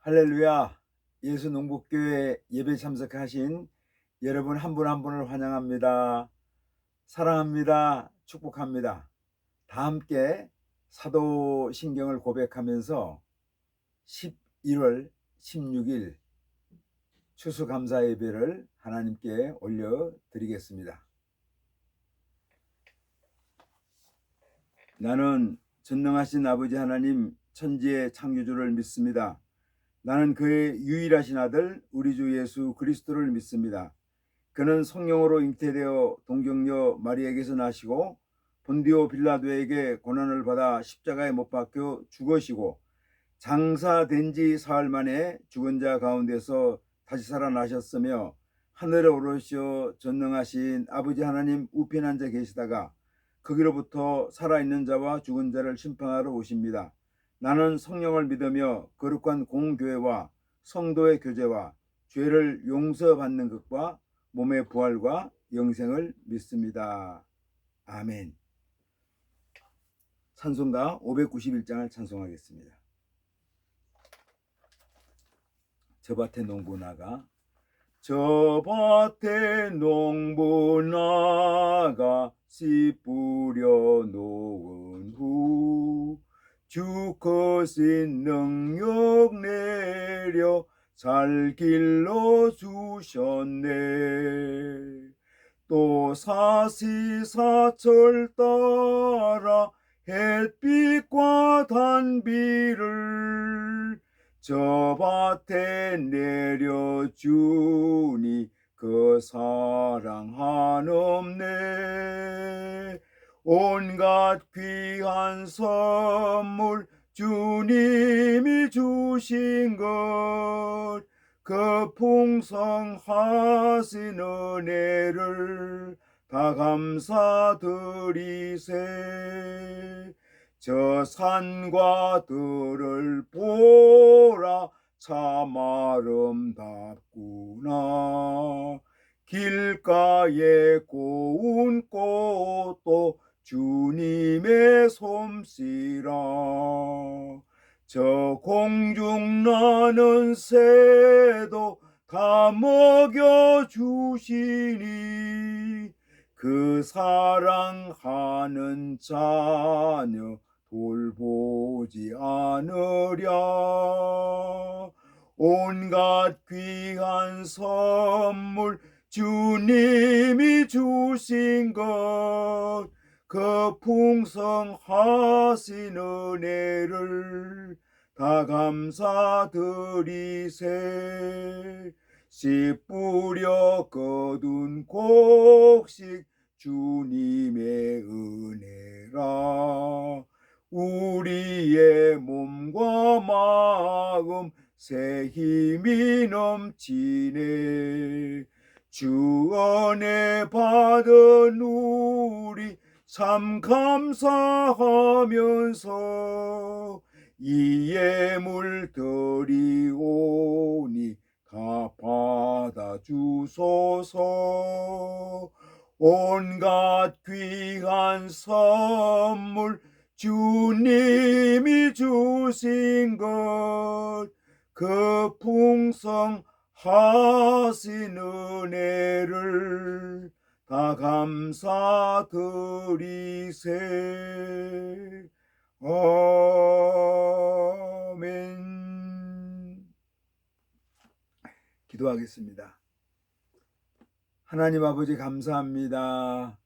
할렐루야. 예수 농복교회 예배 참석하신 여러분 한 분 한 분을 환영합니다. 사랑합니다. 축복합니다. 다 함께 사도신경을 고백하면서 11월 16일 추수감사 예배를 하나님께 올려드리겠습니다. 나는 전능하신 아버지 하나님 천지의 창조주를 믿습니다. 나는 그의 유일하신 아들 우리 주 예수 그리스도를 믿습니다. 그는 성령으로 잉태되어 동정녀 마리에게서 나시고 본디오 빌라도에게 고난을 받아 십자가에 못 박혀 죽으시고 장사된 지 사흘 만에 죽은 자 가운데서 다시 살아나셨으며 하늘에 오르시어 전능하신 아버지 하나님 우편에 앉아 계시다가 거기로부터 살아있는 자와 죽은 자를 심판하러 오십니다. 나는 성령을 믿으며 거룩한 공교회와 성도의 교제와 죄를 용서받는 것과 몸의 부활과 영생을 믿습니다. 아멘. 찬송가 591장을 찬송하겠습니다. 저 밭에 농부 나가 저 밭에 농부 나가 씨 뿌려 놓은 후 주 거신 능력 내려 잘 길러 주셨네. 또 사시사철 따라 햇빛과 단비를 저 밭에 내려주니 그 사랑 한없네. 온갖 귀한 선물 주님이 주신 것 그 풍성하신 은혜를 다 감사드리세. 저 산과 들을 보라 참 아름답구나. 길가에 고운 꽃도 주님의 솜씨라. 저 공중 나는 새도 다 먹여주시니 그 사랑하는 자녀 돌보지 않으랴. 온갖 귀한 선물 주님이 주신 것 그 풍성하신 은혜를 다 감사드리세. 씨 뿌려 거둔 곡식 주님의 은혜라. 우리의 몸과 마음 새 힘이 넘치네. 주 은혜 받은 우리 참 감사하면서 이 예물 드리오니 다 받아주소서. 온갖 귀한 선물 주님이 주신 것 그 풍성하신 은혜를 다 감사드리세. 아멘. 기도하겠습니다. 하나님 아버지 감사합니다.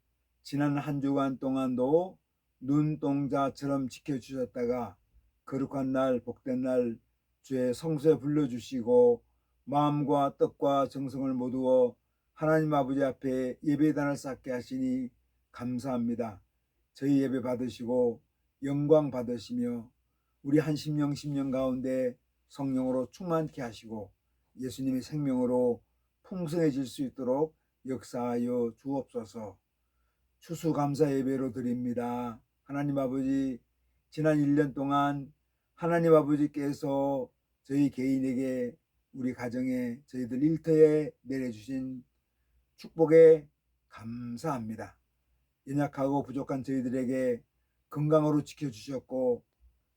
지난 한 주간 동안도 눈동자처럼 지켜주셨다가 거룩한 날 복된 날 주의 성소에 불러주시고 마음과 뜻과 정성을 모두어 하나님 아버지 앞에 예배단을 쌓게 하시니 감사합니다. 저희 예배 받으시고 영광 받으시며 우리 한심령 심령 가운데 성령으로 충만케 하시고 예수님의 생명으로 풍성해질 수 있도록 역사하여 주옵소서. 추수감사 예배로 드립니다. 하나님 아버지, 지난 1년 동안 하나님 아버지께서 저희 개인에게 우리 가정에 저희들 일터에 내려주신 축복에 감사합니다. 연약하고 부족한 저희들에게 건강으로 지켜주셨고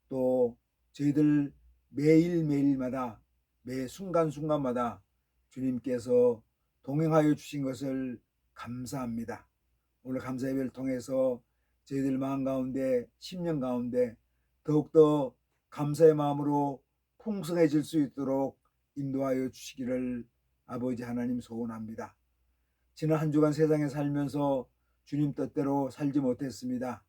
또 저희들 매일매일마다 매 순간순간마다 주님께서 동행하여 주신 것을 감사합니다. 오늘 감사 예배를 통해서 저희들 마음 가운데, 심령 가운데 더욱더 감사의 마음으로 풍성해질 수 있도록 인도하여 주시기를 아버지 하나님 소원합니다. 지난 한 주간 세상에 살면서 주님 뜻대로 살지 못했습니다.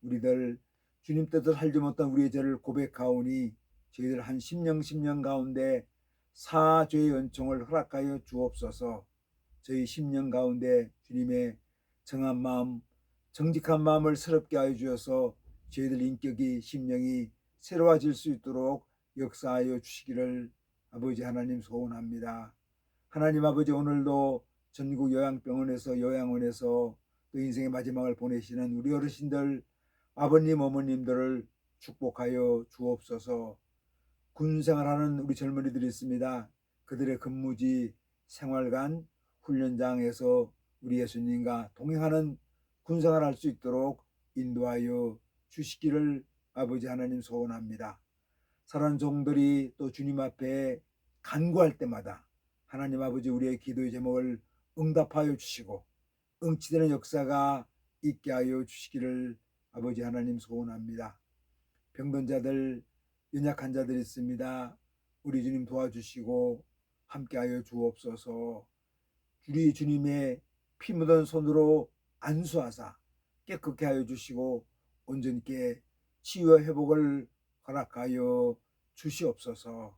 우리들 주님 뜻대로 살지 못한 우리의 죄를 고백하오니 저희들 한 심령 가운데 사죄의 은총을 허락하여 주옵소서. 저희 심령 가운데 주님의 정한 마음, 정직한 마음을 새롭게 하여 주셔서 저희들 인격이, 심령이 새로워질 수 있도록 역사하여 주시기를 아버지 하나님 소원합니다. 하나님 아버지, 오늘도 전국 요양병원에서, 요양원에서 또 인생의 마지막을 보내시는 우리 어르신들, 아버님 어머님들을 축복하여 주옵소서. 군생활하는 우리 젊은이들이 있습니다. 그들의 근무지, 생활관, 훈련장에서 우리 예수님과 동행하는 군생활할 수 있도록 인도하여 주시기를 아버지 하나님 소원합니다. 사랑하는 종들이 또 주님 앞에 간구할 때마다 하나님 아버지, 우리의 기도의 제목을 응답하여 주시고 응치되는 역사가 있게 하여 주시기를 아버지 하나님 소원합니다. 병든 자들, 연약한 자들이 있습니다. 우리 주님 도와주시고 함께하여 주옵소서. 우리 주님의 피 묻은 손으로 안수하사 깨끗게 하여 주시고 온전케 치유와 회복을 허락하여 주시옵소서.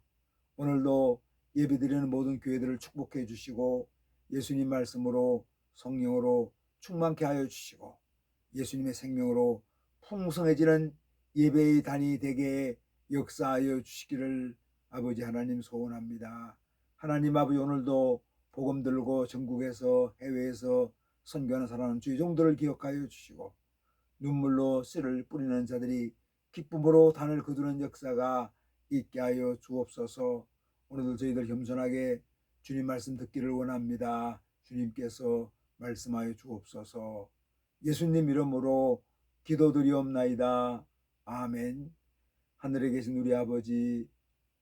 오늘도 예배드리는 모든 교회들을 축복해 주시고 예수님 말씀으로 성령으로 충만케 하여 주시고 예수님의 생명으로 풍성해지는 예배의 단이 되게 역사하여 주시기를 아버지 하나님 소원합니다. 하나님 아버지, 오늘도 복음 들고 전국에서 해외에서 선교하는 사랑하는 주의 종들을 기억하여 주시고 눈물로 씨를 뿌리는 자들이 기쁨으로 단을 거두는 역사가 있게 하여 주옵소서. 오늘도 저희들 겸손하게 주님 말씀 듣기를 원합니다. 주님께서 말씀하여 주옵소서. 예수님 이름으로 기도드리옵나이다. 아멘. 하늘에 계신 우리 아버지,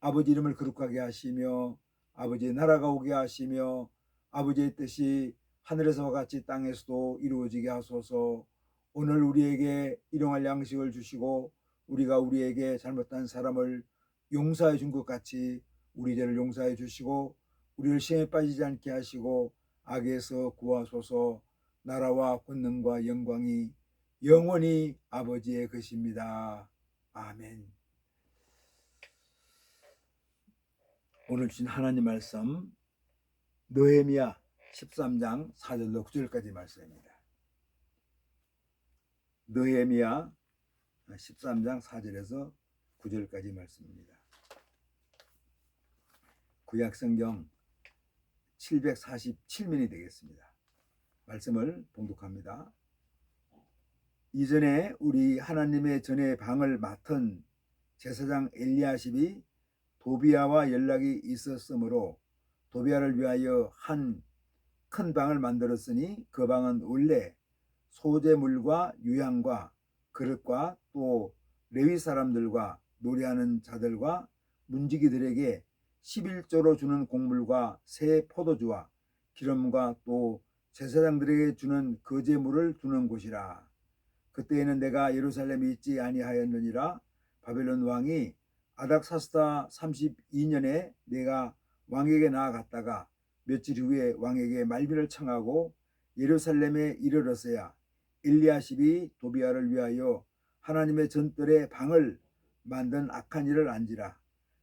아버지 이름을 거룩하게 하시며 아버지의 나라가 오게 하시며 아버지의 뜻이 하늘에서와 같이 땅에서도 이루어지게 하소서. 오늘 우리에게 일용할 양식을 주시고 우리가 우리에게 잘못한 사람을 용서해 준 것 같이 우리 죄를 용서해 주시고 우리를 시험에 빠지지 않게 하시고 악에서 구하소서. 나라와 권능과 영광이 영원히 아버지의 것입니다. 아멘. 오늘 주신 하나님 말씀 느헤미야 13장 4절로 9절까지 말씀입니다. 느헤미야 13장 4절에서 9절까지 말씀입니다. 구약성경 747면이 되겠습니다. 말씀을 봉독합니다. 이전에 우리 하나님의 전의 방을 맡은 제사장 엘리야십이 도비야와 연락이 있었으므로 도비야를 위하여 한 큰 방을 만들었으니 그 방은 원래 소재물과 유향과 그릇과 또 레위 사람들과 노래하는 자들과 문지기들에게 11조로 주는 곡물과 새 포도주와 기름과 또 제사장들에게 주는 거제물을 두는 곳이라. 그때에는 내가 예루살렘에 있지 아니하였느니라. 바벨론 왕이 아닥사스다 32년에 내가 왕에게 나아갔다가 며칠 후에 왕에게 말비를 청하고 예루살렘에 이르렀어야 엘리야십이 도비야를 위하여 하나님의 전뜰에 방을 만든 악한 일을 안지라.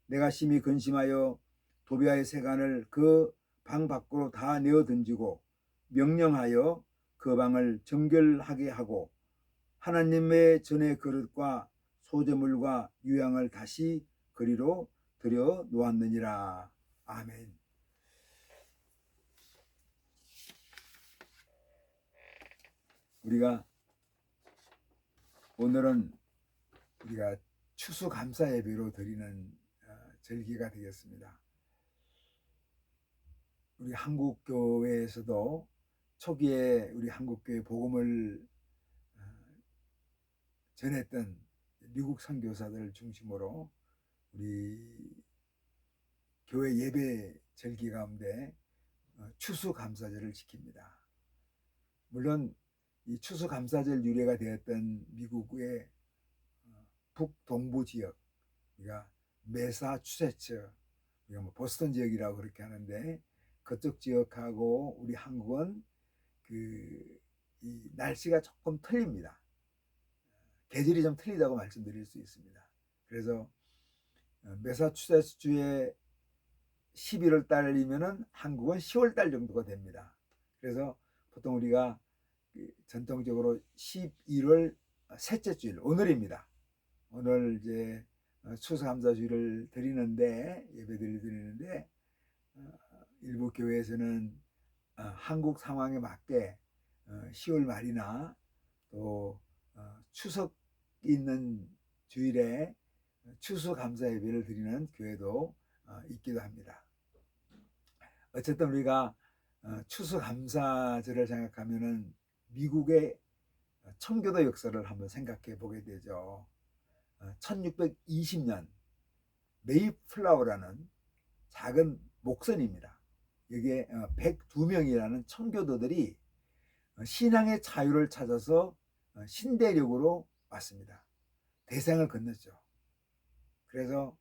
내가 심히 근심하여 도비야의 세간을 그 방 밖으로 다 내어 던지고 명령하여 그 방을 정결하게 하고 하나님의 전의 그릇과 소재물과 유향을 다시 그리로 들여 놓았느니라. 아멘. 오늘은 우리가 추수감사 예배로 드리는 절기가 되겠습니다. 우리 한국교회에서도 초기에 우리 한국교회 복음을 전했던 미국 선교사들 중심으로 우리 교회 예배 절기 가운데 추수감사절을 지킵니다. 물론 이 추수감사절 유래가 되었던 미국의 북동부 지역, 그러니까 매사추세츠, 뭐 보스턴 지역이라고 그렇게 하는데, 그쪽 지역하고 우리 한국은 이 날씨가 조금 틀립니다. 계절이 좀 틀리다고 말씀드릴 수 있습니다. 그래서 매사추세츠주의 11월 달이면은 한국은 10월 달 정도가 됩니다. 그래서 보통 우리가 전통적으로 11월 셋째 주일, 오늘입니다. 오늘 이제 추수감사주일을 드리는데, 예배를 드리는데, 일부 교회에서는 한국 상황에 맞게 10월 말이나 또 추석 있는 주일에 추수감사 예배를 드리는 교회도 있기도 합니다. 어쨌든 우리가 추수감사절을 생각하면은 미국의 청교도 역사를 한번 생각해 보게 되죠. 1620년 메이플라워라는 작은 목선입니다. 여기에 102명이라는 청교도들이 신앙의 자유를 찾아서 신대륙으로 왔습니다. 대서양을 건넜죠. 그래서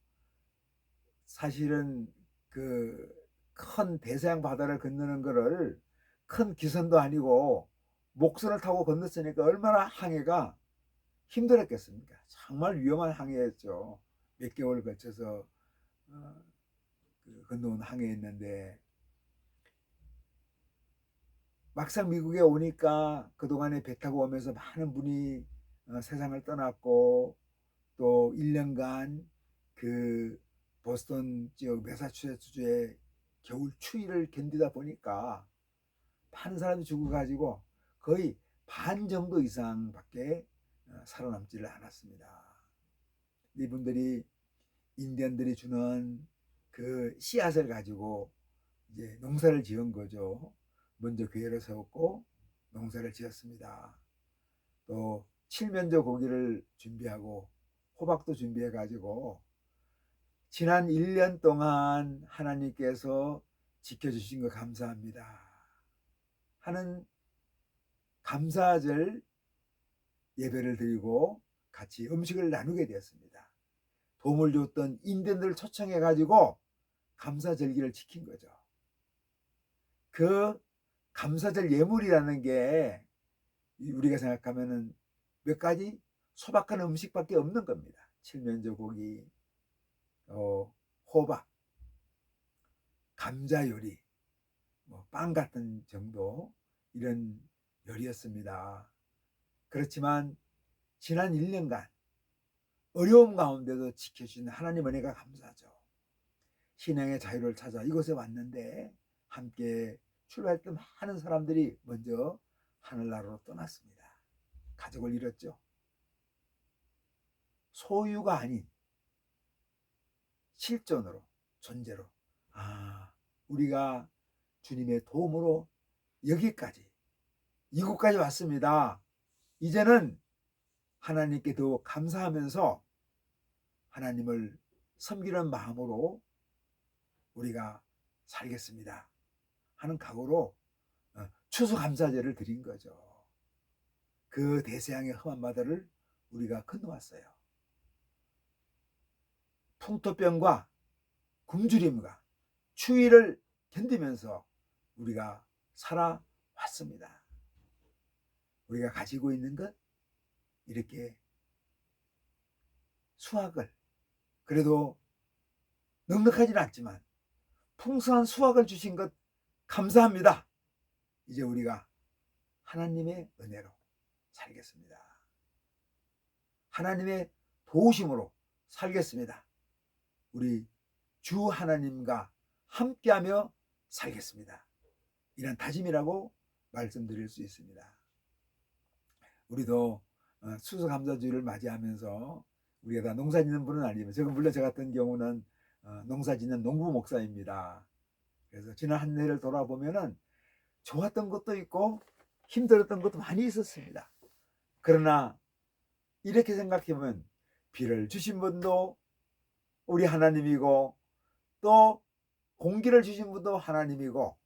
사실은 그 큰 대서양 바다를 건너는 거를 큰 기선도 아니고 목선을 타고 건넜으니까 얼마나 항해가 힘들었겠습니까? 정말 위험한 항해였죠. 몇 개월 걸쳐서 건너온 항해였는데, 막상 미국에 오니까 그동안에 배 타고 오면서 많은 분이 세상을 떠났고, 또 1년간 그 보스턴 지역 매사추세츠주의 겨울 추위를 견디다 보니까 많은 사람이 죽어가지고 거의 반 정도 이상밖에 살아남지를 않았습니다. 이분들이 인디언들이 주는 그 씨앗을 가지고 이제 농사를 지은 거죠. 먼저 교회를 세웠고 농사를 지었습니다. 또 칠면조 고기를 준비하고 호박도 준비해 가지고 지난 1년 동안 하나님께서 지켜주신 거 감사합니다 하는 감사절 예배를 드리고 같이 음식을 나누게 되었습니다. 도움을 줬던 인디언들을 초청해 가지고 감사절기를 지킨 거죠. 그 감사절 예물이라는 게 우리가 생각하면은 몇 가지 소박한 음식밖에 없는 겁니다. 칠면조 고기, 호박, 감자 요리, 빵 같은 정도, 이런 요리였습니다. 그렇지만 지난 1년간 어려움 가운데도 지켜주신 하나님 은혜가 감사하죠. 신앙의 자유를 찾아 이곳에 왔는데 함께 출발했던 많은 사람들이 먼저 하늘나라로 떠났습니다. 가족을 잃었죠. 소유가 아닌 실존으로, 존재로, 우리가 주님의 도움으로 여기까지, 이곳까지 왔습니다. 이제는 하나님께 더 감사하면서 하나님을 섬기는 마음으로 우리가 살겠습니다 하는 각오로 추수감사제를 드린 거죠. 그 대서양의 험한 바다를 우리가 건너왔어요. 풍토병과 굶주림과 추위를 견디면서 우리가 살아왔습니다. 우리가 가지고 있는 것, 이렇게 수확을, 그래도 넉넉하지는 않지만 풍성한 수확을 주신 것 감사합니다. 이제 우리가 하나님의 은혜로 살겠습니다. 하나님의 도우심으로 살겠습니다. 우리 주 하나님과 함께하며 살겠습니다. 이런 다짐이라고 말씀드릴 수 있습니다. 우리도 추수감사주일을 맞이하면서, 우리가 다 농사 짓는 분은 아니지만, 물론 저 같은 경우는 농사 짓는 농부 목사입니다. 그래서 지난 한 해를 돌아보면은 좋았던 것도 있고 힘들었던 것도 많이 있었습니다. 그러나 이렇게 생각해보면 비를 주신 분도 우리 하나님이고, 또 공기를 주신 분도 하나님이고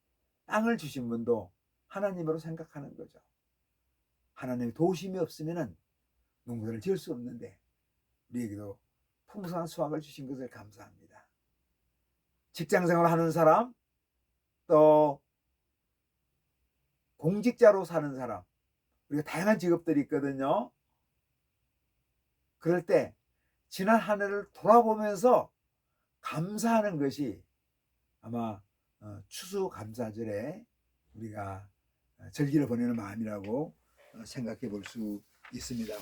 땅을 주신 분도 하나님으로 생각하는 거죠. 하나님의 도우심이 없으면 농사를 지을 수 없는데 우리에게도 풍성한 수확을 주신 것을 감사합니다. 직장생활 하는 사람, 또 공직자로 사는 사람, 우리가 다양한 직업들이 있거든요. 그럴 때 지난 한 해를 돌아보면서 감사하는 것이 아마 추수감사절에 우리가 절기를 보내는 마음이라고 생각해 볼 수 있습니다.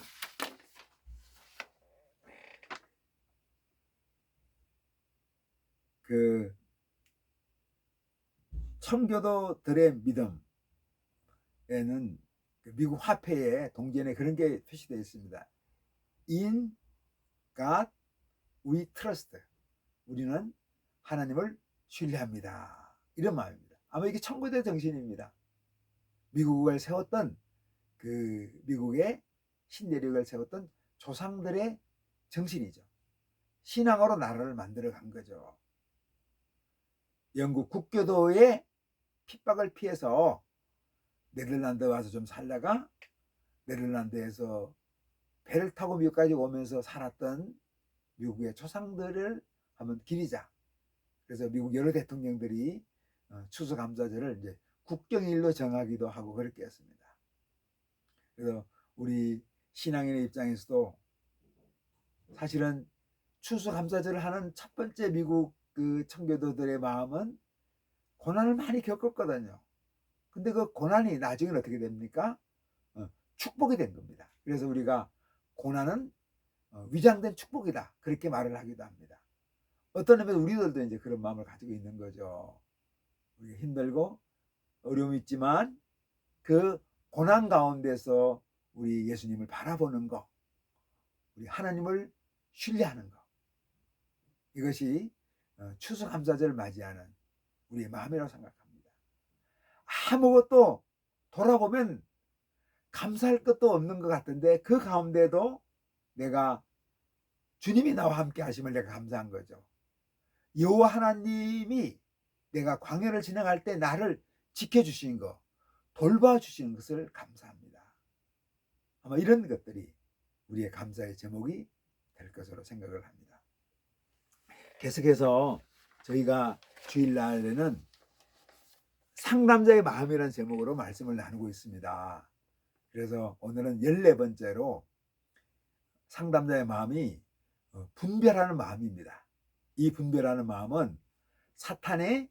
그 청교도들의 믿음에는 미국 화폐에 동전에 그런 게 표시되어 있습니다. In God we trust. 우리는 하나님을 신뢰합니다. 이런 마음입니다. 아마 이게 청교도 정신입니다. 미국을 세웠던 그 미국의 신대륙을 세웠던 조상들의 정신이죠. 신앙으로 나라를 만들어 간 거죠. 영국 국교도의 핍박을 피해서 네덜란드 와서 좀 살다가 네덜란드에서 배를 타고 미국까지 오면서 살았던 미국의 조상들을 한번 기리자. 그래서 미국 여러 대통령들이 추수감사절을 이제 국경일로 정하기도 하고 그렇게 했습니다. 그래서 우리 신앙인의 입장에서도 사실은 추수감사절을 하는 첫 번째 미국 그 청교도들의 마음은 고난을 많이 겪었거든요. 근데 그 고난이 나중에는 어떻게 됩니까? 축복이 된 겁니다. 그래서 우리가 고난은 위장된 축복이다. 그렇게 말을 하기도 합니다. 어떤 의미에서 우리들도 이제 그런 마음을 가지고 있는 거죠. 우리가 힘들고 어려움이 있지만 그 고난 가운데서 우리 예수님을 바라보는 거, 우리 하나님을 신뢰하는 거, 이것이 추수감사절을 맞이하는 우리의 마음이라고 생각합니다. 아무것도 돌아보면 감사할 것도 없는 것 같은데 그 가운데도 내가 주님이 나와 함께 하심을 내가 감사한 거죠. 여호와 하나님이 내가 광야를 지나갈 때 나를 지켜주신 거, 돌봐주시는 것을 감사합니다. 아마 이런 것들이 우리의 감사의 제목이 될 것으로 생각을 합니다. 계속해서 저희가 주일날에는 상담자의 마음이라는 제목으로 말씀을 나누고 있습니다. 그래서 오늘은 14번째로 상담자의 마음이 분별하는 마음입니다. 이 분별하는 마음은 사탄의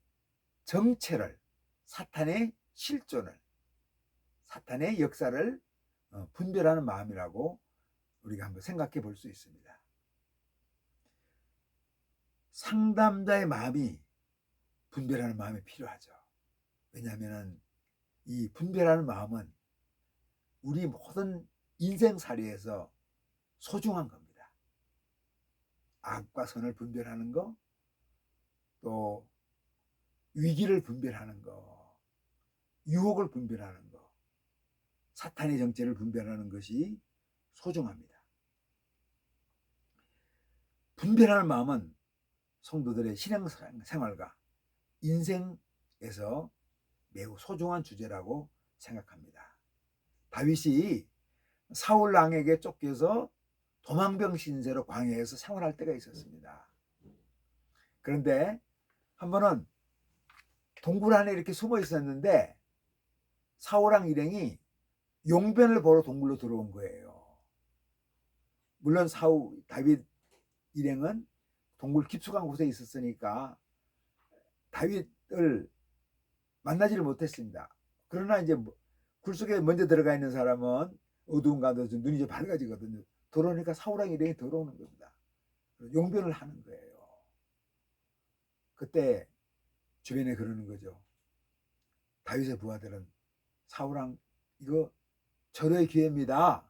정체를, 사탄의 실존을, 사탄의 역사를 분별하는 마음이라고 우리가 한번 생각해 볼 수 있습니다. 상담자의 마음이 분별하는 마음이 필요하죠. 왜냐하면 이 분별하는 마음은 우리 모든 인생살이에서 소중한 겁니다. 악과 선을 분별하는 거, 또 위기를 분별하는 거, 유혹을 분별하는 거, 사탄의 정체를 분별하는 것이 소중합니다. 분별하는 마음은 성도들의 신앙생활과 인생에서 매우 소중한 주제라고 생각합니다. 다윗이 사울 왕에게 쫓겨서 도망병 신세로 광야에서 생활할 때가 있었습니다. 그런데 한 번은 동굴 안에 이렇게 숨어 있었는데 사울 왕 일행이 용변을 보러 동굴로 들어온 거예요. 물론 다윗 일행은 동굴 깊숙한 곳에 있었으니까 다윗을 만나지를 못했습니다. 그러나 이제 굴 속에 먼저 들어가 있는 사람은 어두운 가운데서 눈이 이제 밝아지거든요. 들어오니까 사울 왕 일행이 들어오는 겁니다. 용변을 하는 거예요. 그때 주변에 그러는 거죠. 다윗의 부하들은 사울 왕 이거 절호의 기회입니다.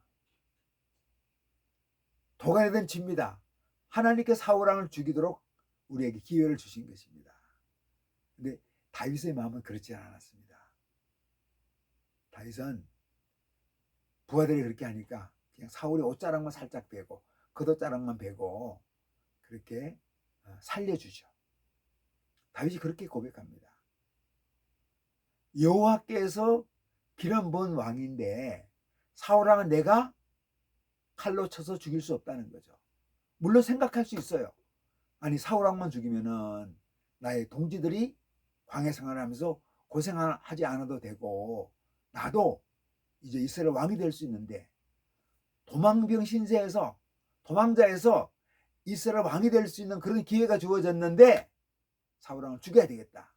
도가니 된 쥐입니다. 하나님께 사울 왕을 죽이도록 우리에게 기회를 주신 것입니다. 근데 다윗의 마음은 그렇지 않았습니다. 다윗은 부하들이 그렇게 하니까 그냥 사울의 옷자락만 살짝 베고 겉옷자락만 베고 그렇게 살려주죠. 다윗이 그렇게 고백합니다. 여호와께서 기름 부은 왕인데 사울왕은 내가 칼로 쳐서 죽일 수 없다는 거죠. 물론 생각할 수 있어요. 아니 사울왕만 죽이면은 나의 동지들이 광해 생활을 하면서 고생하지 않아도 되고 나도 이제 이스라엘 왕이 될 수 있는데 도망병 신세에서 도망자에서 이스라엘 왕이 될 수 있는 그런 기회가 주어졌는데 사울왕을 죽여야 되겠다.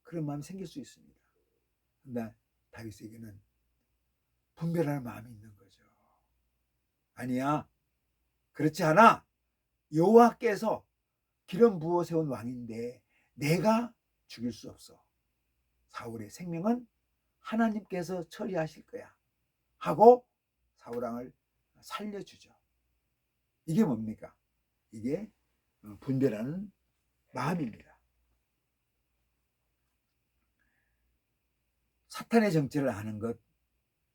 그런 마음이 생길 수 있습니다. 근데 다윗에게는 분별할 마음이 있는 거죠. 아니야. 그렇지 않아. 여호와께서 기름 부어 세운 왕인데 내가 죽일 수 없어. 사울의 생명은 하나님께서 처리하실 거야. 하고 사울왕을 살려주죠. 이게 뭡니까? 이게 분별하는 마음입니다. 사탄의 정체를 아는 것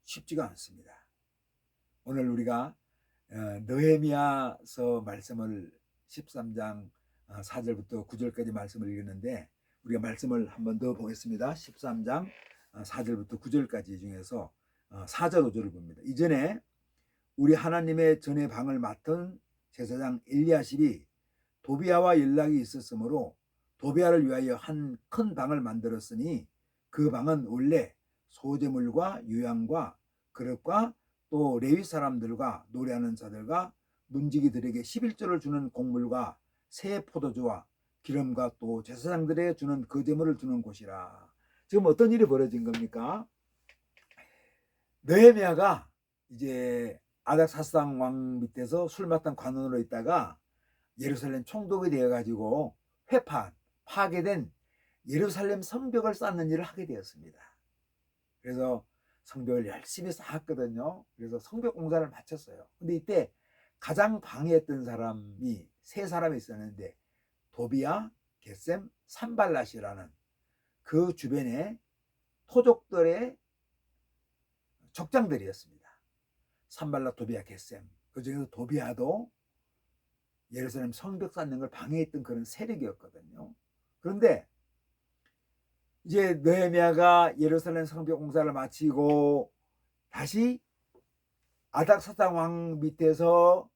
쉽지가 않습니다. 오늘 우리가 느헤미야서 말씀을 13장 4절부터 9절까지 말씀을 읽었는데 우리가 말씀을 한번 더 보겠습니다. 13장 4절부터 9절까지 중에서 4절 5절을 봅니다. 이전에 우리 하나님의 전의 방을 맡은 제사장 엘리야십이 도비아와 연락이 있었으므로 도비아를 위하여 한 큰 방을 만들었으니 그 방은 원래 소재물과 유향과 그릇과 또 레위 사람들과 노래하는 자들과 문지기들에게 11조를 주는 곡물과 새 포도주와 기름과 또 제사장들에게 주는 거제물을 주는 곳이라. 지금 어떤 일이 벌어진 겁니까? 느헤미야가 이제 아닥사스당 왕 밑에서 술 맡은 관원으로 있다가 예루살렘 총독이 되어가지고 파괴된 예루살렘 성벽을 쌓는 일을 하게 되었습니다. 그래서 성벽을 열심히 쌓았거든요. 그래서 성벽 공사를 마쳤어요. 근데 이때 가장 방해했던 사람이 세 사람이 있었는데 도비아, 겟셈, 산발랏이라는 그 주변에 토족들의 족장들이었습니다. 산발랏, 도비아, 겟셈. 그 중에서 도비아도 예루살렘 성벽 쌓는 걸 방해했던 그런 세력이었거든요. 그런데 이제 느헤미야가 예루살렘 성벽 공사를 마치고 다시 아닥사스당 왕 밑에서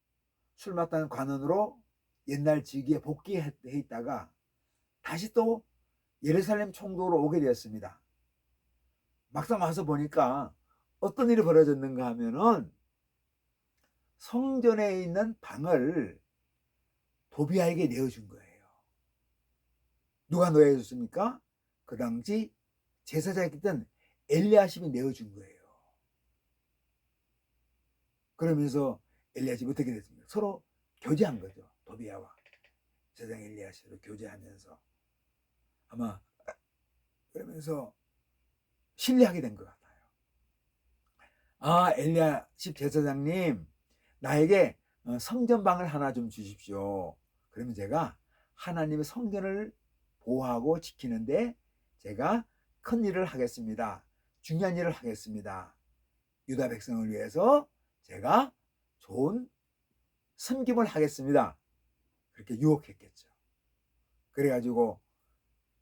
술 맡던 관원으로 옛날 직위에 복귀해 있다가 다시 또 예루살렘 총독으로 오게 되었습니다. 막상 와서 보니까 어떤 일이 벌어졌는가 하면은 성전에 있는 방을 도비아에게 내어준 거예요. 누가 내어줬습니까? 그 당시 제사장이었던 엘리야십이 내어준 거예요. 그러면서 엘리야십이 어떻게 됐습니까? 서로 교제한 거죠. 도비아와 제사장 엘리야십으로 교제하면서 아마 그러면서 신뢰하게 된 것 같아요. 아, 엘리야십 제사장님, 나에게 성전방을 하나 좀 주십시오. 그러면 제가 하나님의 성전을 보호하고 지키는데 제가 큰 일을 하겠습니다. 중요한 일을 하겠습니다. 유다 백성을 위해서 제가 좋은 섬김을 하겠습니다. 그렇게 유혹했겠죠. 그래가지고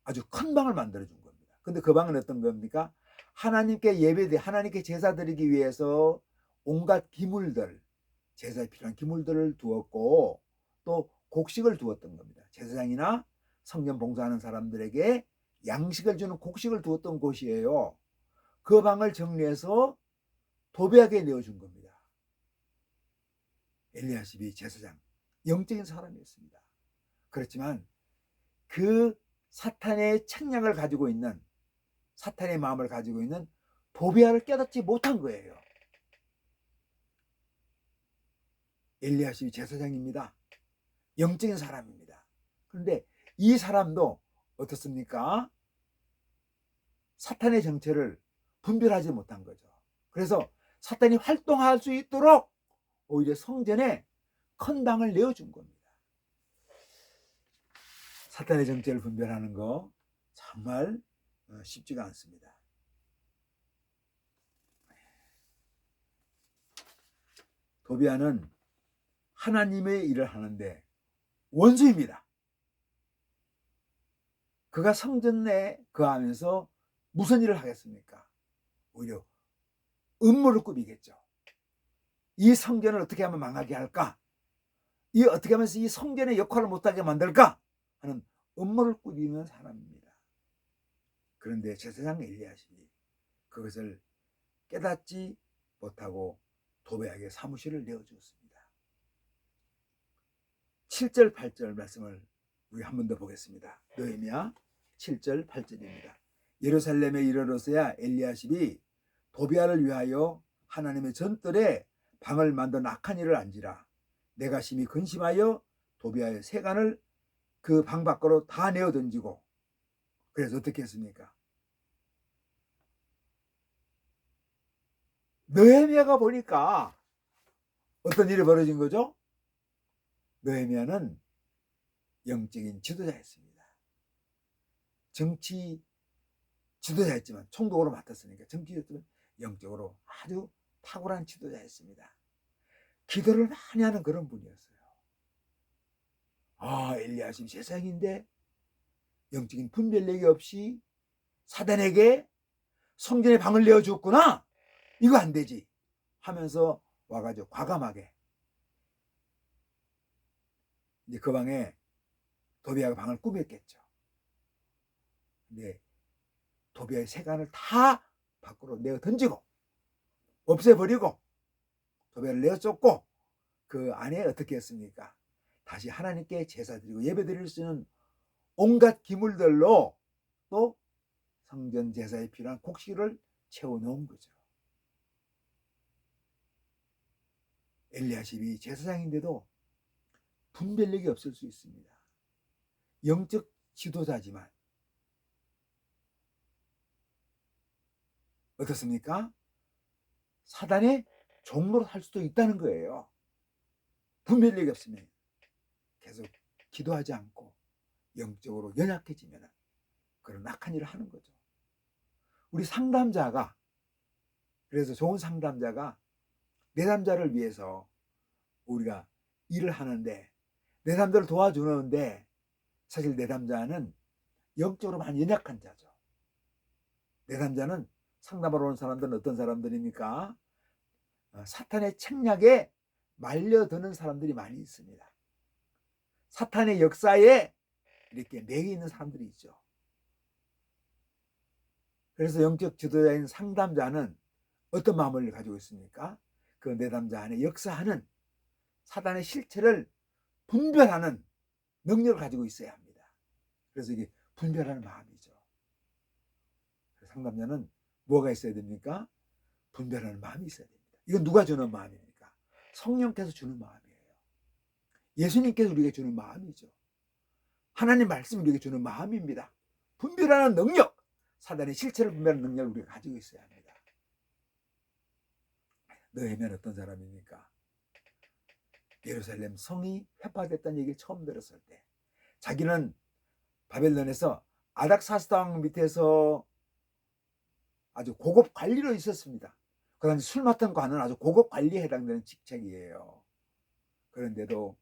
아주 큰 방을 만들어준 겁니다. 근데 그 방은 어떤 겁니까? 하나님께 예배드 하나님께 제사 드리기 위해서 온갖 기물들, 제사에 필요한 기물들을 두었고 또 곡식을 두었던 겁니다. 제사장이나 성전 봉사하는 사람들에게 양식을 주는 곡식을 두었던 곳이에요. 그 방을 정리해서 도비아에게 내어준 겁니다. 엘리야십이 제사장, 영적인 사람이었습니다. 그렇지만 그 사탄의 책략을 가지고 있는 사탄의 마음을 가지고 있는 도비아를 깨닫지 못한 거예요. 엘리야십이 제사장입니다. 영적인 사람입니다. 그런데 이 사람도 어떻습니까? 사탄의 정체를 분별하지 못한 거죠. 그래서 사탄이 활동할 수 있도록 오히려 성전에 큰 방을 내어준 겁니다. 사탄의 정체를 분별하는 거 정말 쉽지가 않습니다. 도비아는 하나님의 일을 하는데 원수입니다. 그가 성전에 거하면서 무슨 일을 하겠습니까? 오히려 음모를 꾸미겠죠. 이 성전을 어떻게 하면 망하게 할까? 이 어떻게 하면서 이 성전의 역할을 못하게 만들까? 하는 음모를 꾸미는 사람입니다. 그런데 제사장 엘리야십이 그것을 깨닫지 못하고 도배하게 사무실을 내어주었습니다. 7절 8절 말씀을 우리 한 번 더 보겠습니다. 느헤미야 7절 8절입니다. 예루살렘에 이르러서야 엘리야십이 도비아를 위하여 하나님의 전뜰에 방을 만든 악한 일을 안지라. 내가 심히 근심하여 도비아의 세간을 그 방 밖으로 다 내어 던지고. 그래서 어떻게 했습니까? 느헤미야가 보니까 어떤 일이 벌어진 거죠? 느헤미야는 영적인 지도자였습니다. 정치 지도자였지만 총독으로 맡았으니까 정치적으로 영적으로 아주 탁월한 지도자였습니다. 기도를 많이 하는 그런 분이었어요. 엘리야심 세상인데 영적인 분별력이 없이 사단에게 성전의 방을 내어줬구나. 이거 안 되지 하면서 와가지고 과감하게 이제 그 방에 도비아가 방을 꾸몄겠죠. 근데 도비아의 세간을 다 밖으로 내어 던지고 없애버리고 도비아를 내어 쫓고 그 안에 어떻게 했습니까? 다시 하나님께 제사 드리고 예배 드릴 수 있는 온갖 기물들로 또 성전 제사에 필요한 곡식을 채워놓은 거죠. 엘리야십이 제사장인데도 분별력이 없을 수 있습니다. 영적 지도자지만 어떻습니까? 사단의 종로로 살 수도 있다는 거예요. 분별력이 없으면 계속 기도하지 않고 영적으로 연약해지면 그런 악한 일을 하는 거죠. 우리 상담자가, 그래서 좋은 상담자가 내담자를 위해서 우리가 일을 하는데 내담자를 도와주는데 사실 내담자는 영적으로 많이 연약한 자죠. 내담자는 상담하러 오는 사람들은 어떤 사람들입니까? 사탄의 책략에 말려드는 사람들이 많이 있습니다. 사탄의 역사에 이렇게 매여 있는 사람들이 있죠. 그래서 영적 지도자인 상담자는 어떤 마음을 가지고 있습니까? 그 내담자 안에 역사하는 사단의 실체를 분별하는 능력을 가지고 있어야 합니다. 그래서 이게 분별하는 마음이죠. 상담자는 뭐가 있어야 됩니까? 분별하는 마음이 있어야 됩니다. 이건 누가 주는 마음입니까? 성령께서 주는 마음이에요. 예수님께서 우리에게 주는 마음이죠. 하나님 말씀이 우리에게 주는 마음입니다. 분별하는 능력, 사단의 실체를 분별하는 능력을 우리가 가지고 있어야 합니다. 느헤미야 어떤 사람입니까? 예루살렘 성이 회파됐다는 얘기를 처음 들었을 때 자기는 바벨론에서 아닥사스다 왕 밑에서 아주 고급 관리로 있었습니다. 그 당시 술 맡은 관은 아주 고급 관리에 해당되는 직책이에요. 그런데도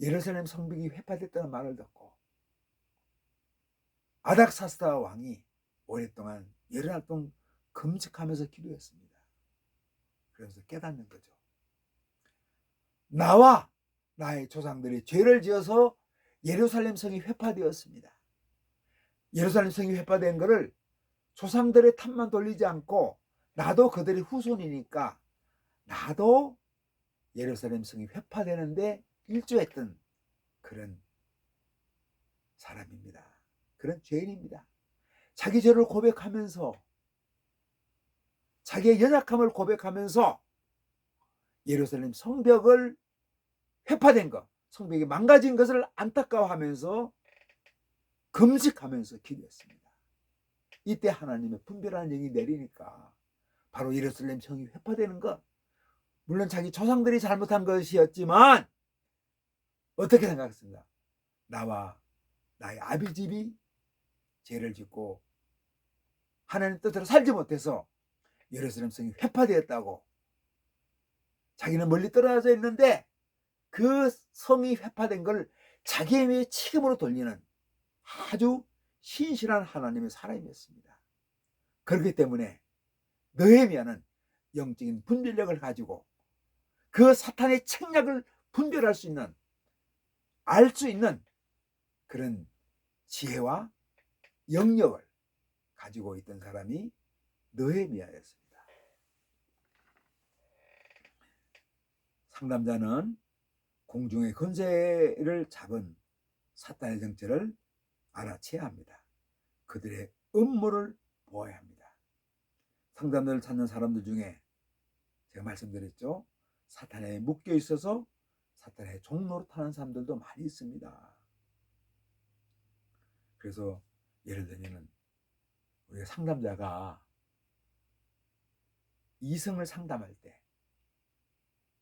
예루살렘 성벽이 회파됐다는 말을 듣고 아닥사스다 왕이 오랫동안 열흘 동안 금식하면서 기도했습니다. 그래서 깨닫는 거죠. 나와 나의 조상들이 죄를 지어서 예루살렘 성이 회파되었습니다. 예루살렘 성이 회파된 것을 조상들의 탓만 돌리지 않고 나도 그들의 후손이니까 나도 예루살렘 성이 회파되는데 일조했던 그런 사람입니다. 그런 죄인입니다. 자기 죄를 고백하면서 자기의 연약함을 고백하면서 예루살렘 성벽을 회파된 것, 성벽이 망가진 것을 안타까워하면서 금식하면서 기도했습니다. 이때 하나님의 분별하는 영이 내리니까 바로 예루살렘 성이 회파되는 것, 물론 자기 조상들이 잘못한 것이었지만 어떻게 생각했습니까? 나와 나의 아비집이 죄를 짓고 하나님 뜻대로 살지 못해서 예루살렘 성이 회파되었다고, 자기는 멀리 떨어져 있는데 그 성이 회파된 걸 자기의 책임으로 돌리는 아주 신실한 하나님의 사람이었습니다. 그렇기 때문에 느헤미야는 영적인 분별력을 가지고 그 사탄의 책략을 분별할 수 있는, 알 수 있는 그런 지혜와 영역을 가지고 있던 사람이 느헤미야였습니다. 상담자는 공중의 권세를 잡은 사탄의 정체를 알아채야 합니다. 그들의 음모를 보아야 합니다. 상담자를 찾는 사람들 중에 제가 말씀드렸죠. 사탄에 묶여 있어서 사탄의 종노릇하는 사람들도 많이 있습니다. 그래서 예를 들면 우리가 상담자가 이성을 상담할 때,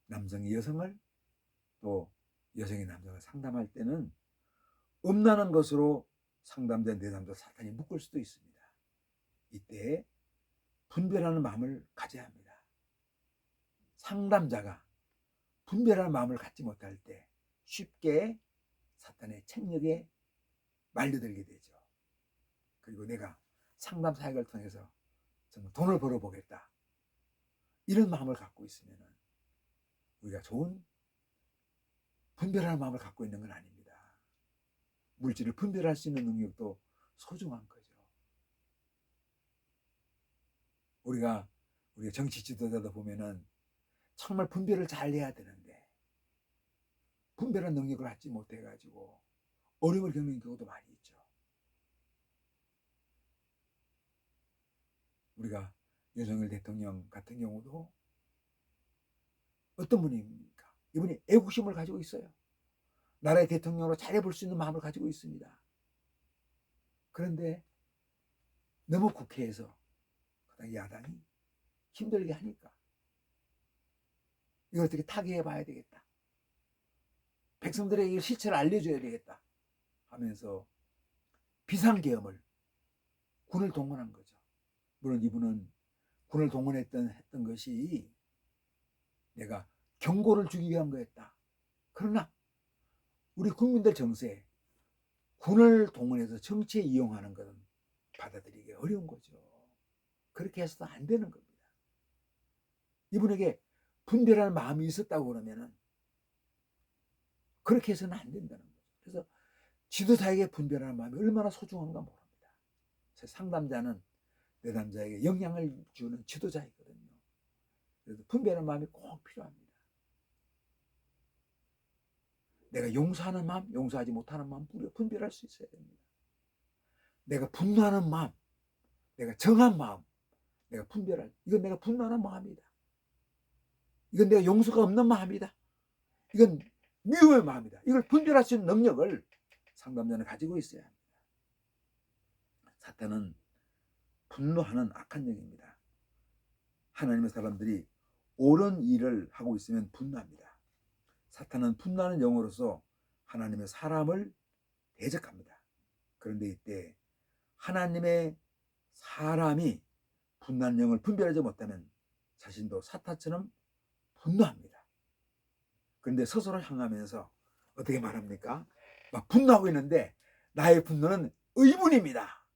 남성이 여성을, 또 여성이 남성을 상담할 때는 음란한 것으로 상담자, 내담자 사탄이 묶을 수도 있습니다. 이때 분별하는 마음을 가져야 합니다. 상담자가 분별하는 마음을 갖지 못할 때 쉽게 사탄의 책력에 말려들게 되죠. 그리고 내가 상담 사역을 통해서 정말 돈을 벌어보겠다, 이런 마음을 갖고 있으면 우리가 좋은 분별하는 마음을 갖고 있는 건 아닙니다. 물질을 분별할 수 있는 능력도 소중한 거죠. 우리가 정치 지도자다 보면은 정말 분별을 잘 해야 되는데 분별한 능력을 갖지 못해가지고 어려움을 겪는 경우도 많이 있죠. 우리가 윤석열 대통령 같은 경우도 어떤 분입니까? 이분이 애국심을 가지고 있어요. 나라의 대통령으로 잘해볼 수 있는 마음을 가지고 있습니다. 그런데 너무 국회에서 야당이 힘들게 하니까 이걸 어떻게 타개해 봐야 되겠다, 백성들에게 시체를 알려줘야 되겠다 하면서 비상계엄을, 군을 동원한 거죠. 물론 이분은 군을 동원했던 것이 내가 경고를 주기 위한 거였다. 그러나 우리 국민들 정세에 군을 동원해서 정치에 이용하는 것은 받아들이기 어려운 거죠. 그렇게 해서도 안 되는 겁니다. 이분에게 분별하는 마음이 있었다고 그러면은 그렇게 해서는 안 된다는 거죠. 그래서 지도자에게 분별하는 마음이 얼마나 소중한가 모릅니다. 상담자는 내담자에게 영향을 주는 지도자이거든요. 그래서 분별하는 마음이 꼭 필요합니다. 내가 용서하는 마음, 용서하지 못하는 마음 분별할 수 있어야 됩니다. 내가 분노하는 마음, 내가 정한 마음, 내가 분별할, 이건 내가 분노하는 마음이다, 이건 내가 용서가 없는 마음이다, 이건 미움의 마음이다, 이걸 분별할 수 있는 능력을 상담자는 가지고 있어야 합니다. 사탄은 분노하는 악한 영입니다. 하나님의 사람들이 옳은 일을 하고 있으면 분노합니다. 사탄은 분노하는 영으로서 하나님의 사람을 대적합니다. 그런데 이때 하나님의 사람이 분노하는 영을 분별하지 못하면 자신도 사탄처럼 분노합니다. 그런데 스스로 향하면서 어떻게 말합니까? 막 분노하고 있는데 나의 분노는 의분입니다,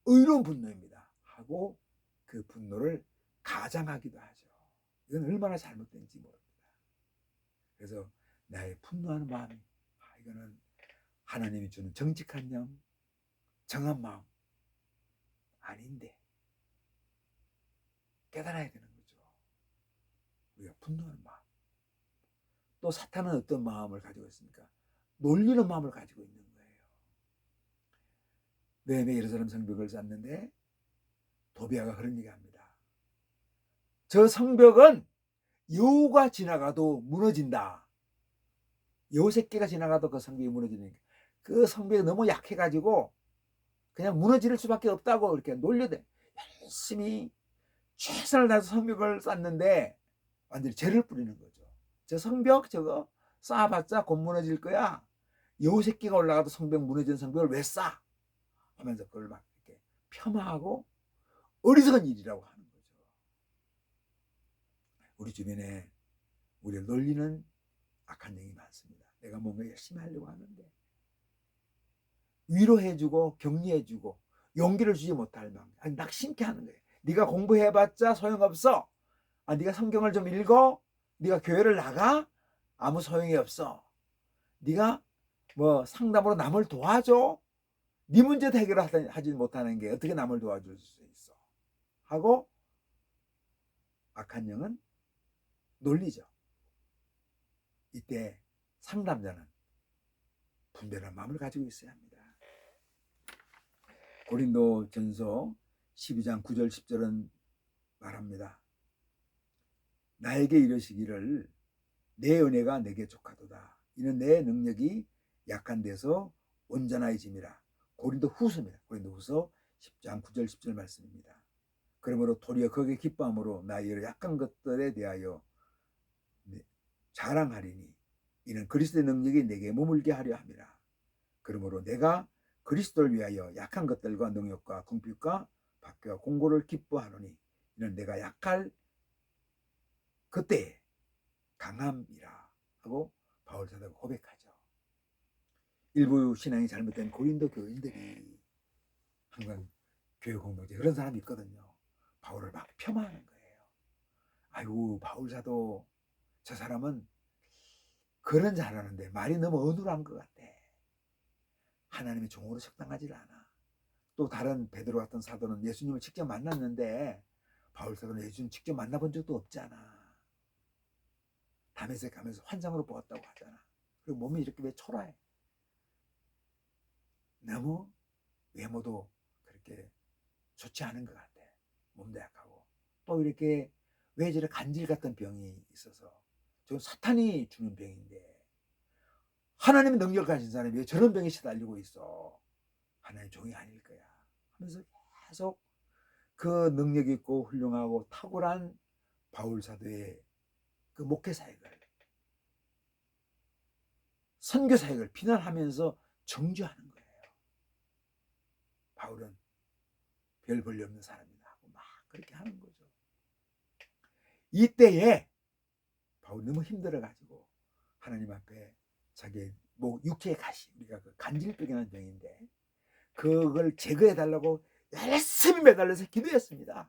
의로운 분노입니다 하고 그 분노를 가장하기도 하죠. 이건 얼마나 잘못된지 모릅니다. 그래서 나의 분노하는 마음이 이거는 하나님이 주는 정직한 영, 정한 마음 아닌데 깨달아야 되는 거죠. 우리가 분노하는 마음. 또 사탄은 어떤 마음을 가지고 있습니까? 놀리는 마음을 가지고 있는 거예요. 느헤미야 예루살렘 성벽을 쌓는데 도비아가 그런 얘기합니다. 저 성벽은 여우가 지나가도 무너진다. 여우 새끼가 지나가도 그 성벽이 무너지니까 그 성벽이 너무 약해가지고 그냥 무너질 수밖에 없다고 이렇게 놀려대. 열심히 최선을 다해서 성벽을 쌓는데 완전히 죄를 뿌리는 거죠. 저 성벽 저거 쌓아봤자 곧 무너질 거야. 여우 새끼가 올라가도 성벽 무너진 성벽을 왜 쌓아? 하면서 그걸 막 이렇게 폄하하고 어리석은 일이라고 하는 거죠. 우리 주변에 우리를 놀리는 악한 영이 많습니다. 내가 뭔가 열심히 하려고 하는데 위로해주고 격려해주고 용기를 주지 못할 막 낙심케 하는 거예요. 네가 공부해봤자 소용없어. 네가 성경을 좀 읽어. 네가 교회를 나가. 아무 소용이 없어. 네가 뭐 상담으로 남을 도와줘. 네 문제도 해결하지 못하는 게 어떻게 남을 도와줄 수 있어. 하고 악한 영은 놀리죠. 이때 상담자는 분별한 마음을 가지고 있어야 합니다. 고린도 전서 12장 9절 10절은 말합니다. 나에게 이르시기를 내 은혜가 내게 족하도다. 이는 내 능력이 약한 데서 온전하여짐이라. 고린도 후서입니다. 고린도 후서 10장 9절 10절 말씀입니다. 그러므로 도리어 거기에 기뻐함으로 나의 약한 것들에 대하여 자랑하리니 이는 그리스도의 능력이 내게 머물게 하려 함이라. 그러므로 내가 그리스도를 위하여 약한 것들과 능력과 궁핍과 박해와 공고를 기뻐하노니 이는 내가 약할 그때 강함이라 하고 바울 사도가 고백하죠. 일부 신앙이 잘못된 고린도 교인들이 항상 교회 공동체 그런 사람이 있거든요. 바울을 막 폄하하는 거예요. 아이고 바울 사도 저 사람은 글은 잘하는데 말이 너무 어눌한 것 같아. 하나님의 종으로 적당하지 않아. 또 다른 베드로 같은 사도는 예수님을 직접 만났는데 바울 사도는 예수님 직접 만나본 적도 없잖아. 담에색 가면서 환상으로 보았다고 하잖아. 그리고 몸이 이렇게 왜 초라해? 너무 외모도 그렇게 좋지 않은 것 같아. 몸도 약하고. 또 이렇게 왜 저런 간질 같은 병이 있어서 저건 사탄이 주는 병인데 하나님의 능력을 가진 사람이 왜 저런 병에 시달리고 있어? 하나님의 종이 아닐 거야. 하면서 계속 그 능력 있고 훌륭하고 탁월한 바울 사도의 그 목회 사역을 선교 사역을 비난하면서 정죄하는 거예요. 바울은 별 볼일 없는 사람이다 하고 막 그렇게 하는 거죠. 이때에 바울 너무 힘들어가지고 하나님 앞에 자기 육체의 가시, 우리가 그 간질병이라는 병인데 그걸 제거해달라고 열심히 매달려서 기도했습니다.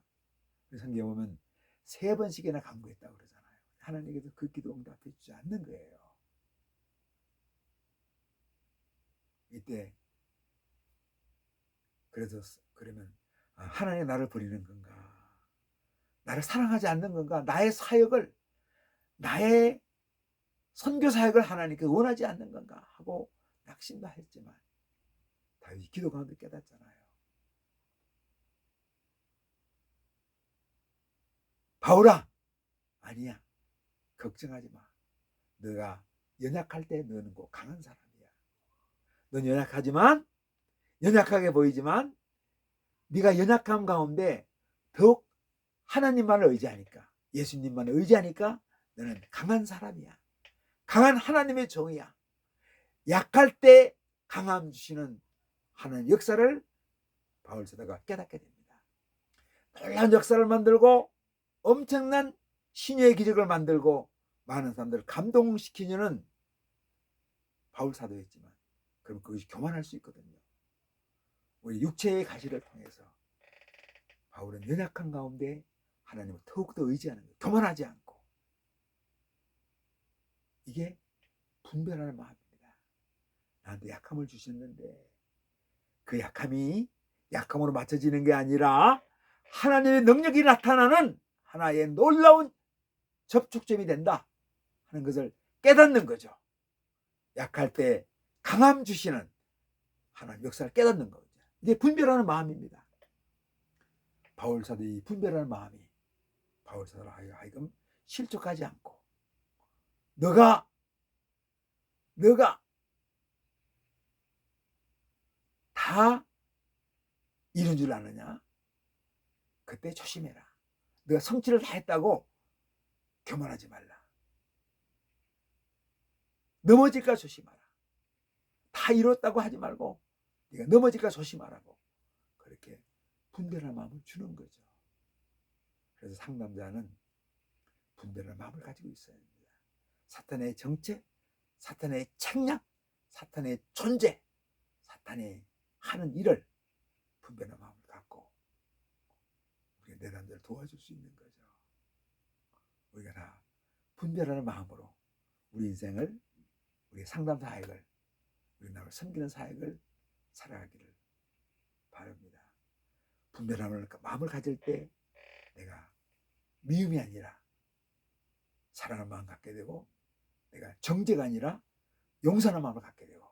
성경에 보면 3번씩이나 간구했다고 그러잖아요. 하나님께서 그 기도 응답해 주지 않는 거예요. 이때 그래서 그러면 하나님이 나를 버리는 건가? 나를 사랑하지 않는 건가? 나의 사역을, 나의 선교 사역을 하나님께 원하지 않는 건가? 하고 낙심도 했지만 다윗이 기도 가운데 깨닫잖아요. 바울아, 아니야. 걱정하지 마. 너가 연약할 때 너는 꼭 강한 사람이야. 넌 연약하게 보이지만 네가 연약함 가운데 더욱 하나님만을 의지하니까, 예수님만을 의지하니까 너는 강한 사람이야. 강한 하나님의 종이야. 약할 때 강함 주시는 하나님 역사를 바울 사도가 깨닫게 됩니다. 놀라운 역사를 만들고 엄청난 신의 기적을 만들고 많은 사람들을 감동시키는 바울 사도였지만 그럼 그것이 교만할 수 있거든요. 우리 육체의 가시를 통해서 바울은 연약한 가운데 하나님을 더욱더 의지하는 거예요. 교만하지 않고. 이게 분별하는 마음입니다. 나한테 약함을 주셨는데 그 약함이 약함으로 맞춰지는 게 아니라 하나님의 능력이 나타나는 하나의 놀라운 접촉점이 된다 하는 것을 깨닫는 거죠. 약할 때 강함 주시는 하나님 역사를 깨닫는 거죠. 이게 분별하는 마음입니다. 바울 사도의 분별하는 마음이 바울 사도로 하여금 실족하지 않고 너가 다 이룬 줄 아느냐? 그때 조심해라. 네가 성취를 다 했다고 교만하지 말라. 넘어질까 조심하라. 다 이뤘다고 하지 말고 네가 넘어질까 조심하라고 그렇게 분별할 마음을 주는 거죠. 그래서 상담자는 분별할 마음을 가지고 있어야 합니다. 사탄의 정체, 사탄의 책략, 사탄의 존재, 사탄이 하는 일을 분별하는 마음을 갖고 우리가 내단들 도와줄 수 있는 거죠. 우리가 다 분별하는 마음으로 우리 인생을, 우리 상담 사역을, 우리 나를 섬기는 사역을 살아가기를 바랍니다. 분별하는 마음을 가질 때 내가 미움이 아니라 사랑하는 마음 갖게 되고, 내가 정죄가 아니라 용서하는 마음을 갖게 되고,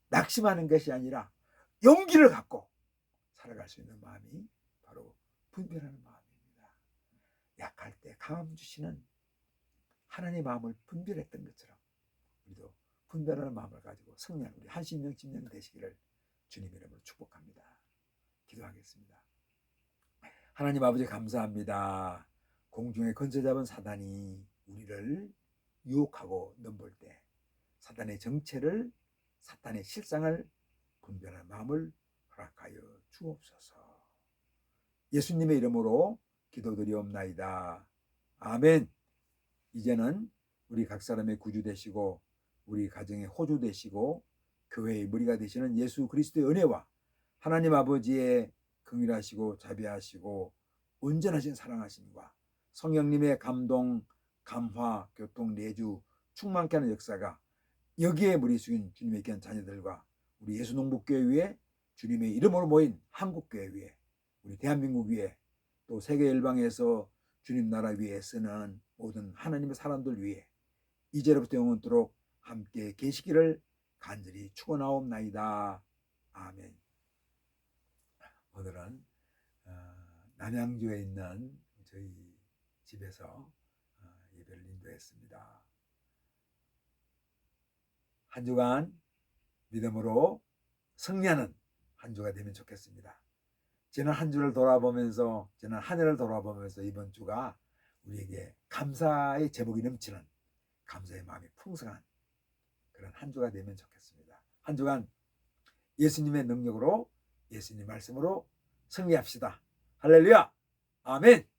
낙심하는 것이 아니라 용기를 갖고 살아갈 수 있는 마음이 바로 분별하는 마음입니다. 약할 때 강함 주시는 하나님의 마음을 분별했던 것처럼 우리도 분별하는 마음을 가지고 승리하는 우리 한심령 집령 되시기를 주님 이름으로 축복합니다. 기도하겠습니다. 하나님 아버지 감사합니다. 공중에 건져 잡은 사단이 우리를 유혹하고 넘볼 때 사단의 정체를, 사탄의 실상을 분별하는 마음을 허락하여 주옵소서. 예수님의 이름으로 기도드리옵나이다. 아멘. 이제는 우리 각 사람의 구주 되시고 우리 가정의 호주 되시고 교회의 머리가 되시는 예수 그리스도의 은혜와 하나님 아버지의 긍휼하시고 자비하시고 온전하신 사랑하심과 성령님의 감동, 감화, 교통, 내주 충만케 하는 역사가 여기에 무리 숙인 주님의 귀한 자녀들과 우리 예수농복교회 위에 주님의 이름으로 모인 한국교회 위에 우리 대한민국 위에 또 세계 열방에서 주님 나라 위에 쓰는 모든 하나님의 사람들 위에 이제로부터 영원토록 함께 계시기를 간절히 축원하옵나이다. 아멘. 오늘은 남양주에 있는 저희 집에서 예배를 인도했습니다. 한 주간 믿음으로 승리하는 한 주가 되면 좋겠습니다. 지난 한 주를 돌아보면서, 지난 한 해를 돌아보면서 이번 주가 우리에게 감사의 제목이 넘치는, 감사의 마음이 풍성한 그런 한 주가 되면 좋겠습니다. 한 주간 예수님의 능력으로, 예수님 말씀으로 승리합시다. 할렐루야! 아멘!